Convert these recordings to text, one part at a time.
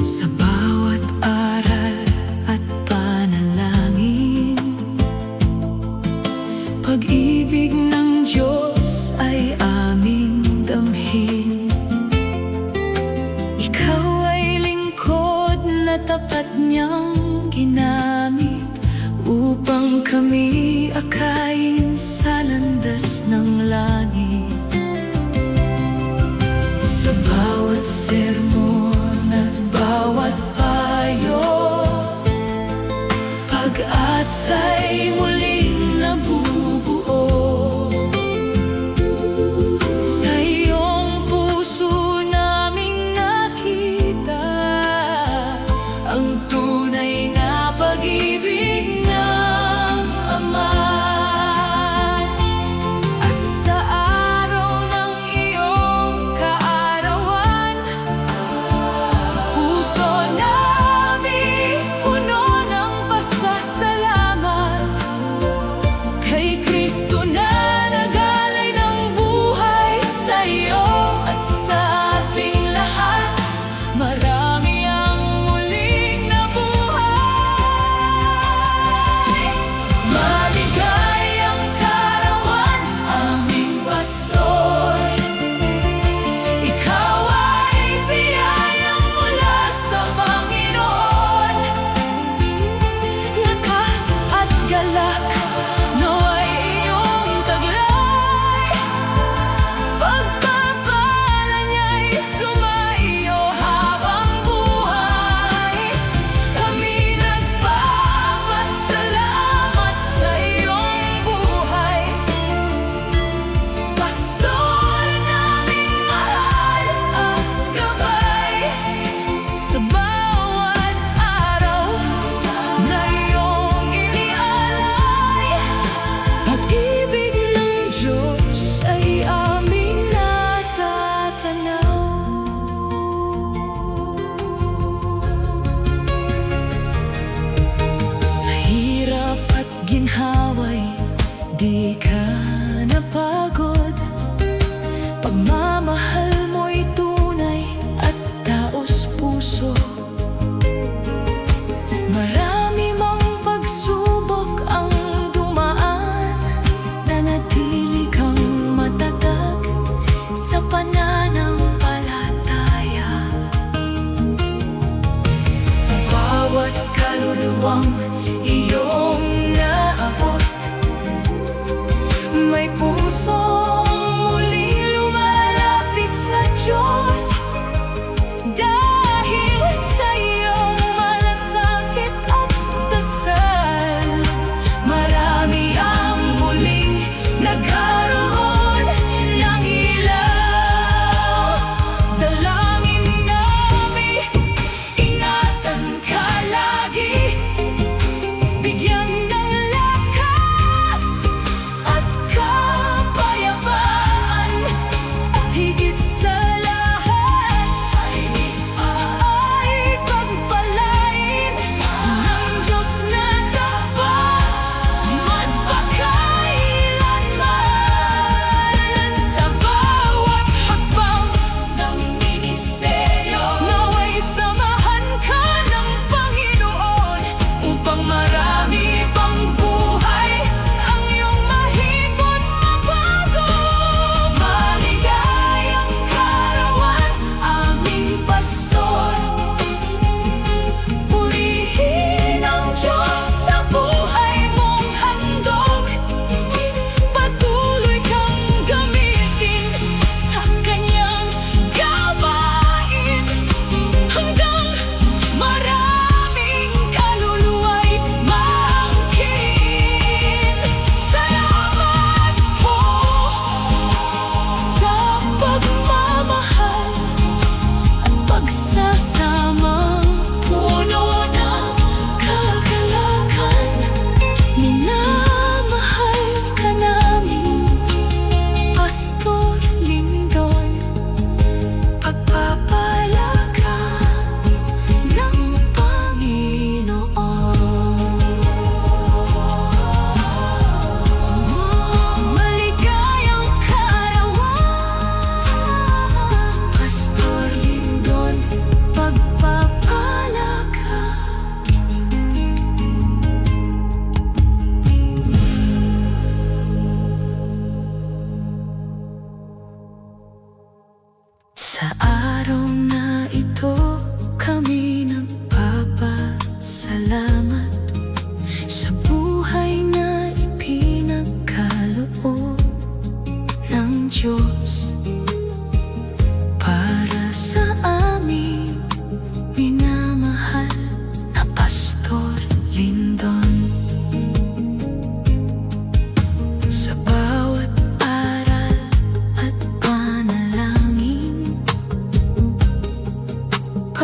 Sa bawat aral at panalangin, pag-ibig ng Diyos ay aming damhin. Ikaw ay lingkod na tapat niyang ginamit upang kami akayin sa landas ng langit. Sa bawat sermon at bawat payo, pag-asa'y muling nabubuo. Sa iyong puso naming nakita ang tunay na pag-ibig ng Ama. At sa araw ng iyong kaarawan, puso namin puno ng pasasalamat kay Kristo na nagalay ng buhay sa iyo at sa ating lahat. Marami ang muling nabuhay. Maligayang kaarawan, aming pastor. Ikaw ay biyayang mula sa Panginoon. Lakas at galak nawa'y iyong taglay. Pagpapala niya'y sumaiyo habang buhay. Kami nagpapasalamat sa iyong buhay. Pastor naming mahal at gabay, sa bawat araw na iyong inialay. Pag-ibig ng Diyos ay aming natatanaw. Sa hirap at ginhawa'y di ka napagod. Pagmamahal mo'y tunay at taos puso. Marami mang pagsubok ang dumaan, nanatili kang matatag sa pananampalataya. Sa bawat kaluluwang iyong naabot, may pusong muling lumalapit sa Diyos. Dahil sa iyong malasakit at dasal, marami ang muling nagkaroon ng ilaw. Dalangin namin, ingatan ka lagi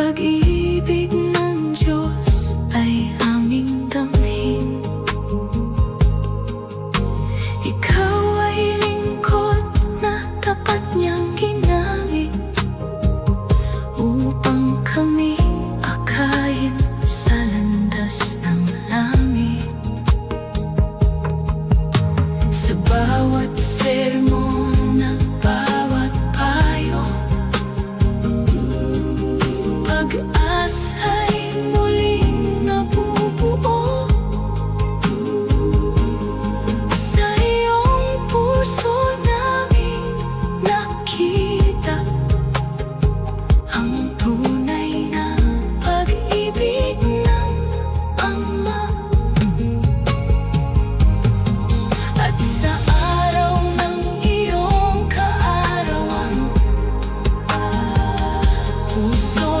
pag-ibig ng Diyos ay aming damhin. Ikaw ay lingkod na tapat niyang ginamit upang kami akayin sa landas ng langit. Sa bawat sermon at bawat payo, pag-asa'y muling nabubuo. Sa iyong puso namin nakita ang tunay na pag-ibig ng Ama. At sa araw ng iyong kaarawan, puso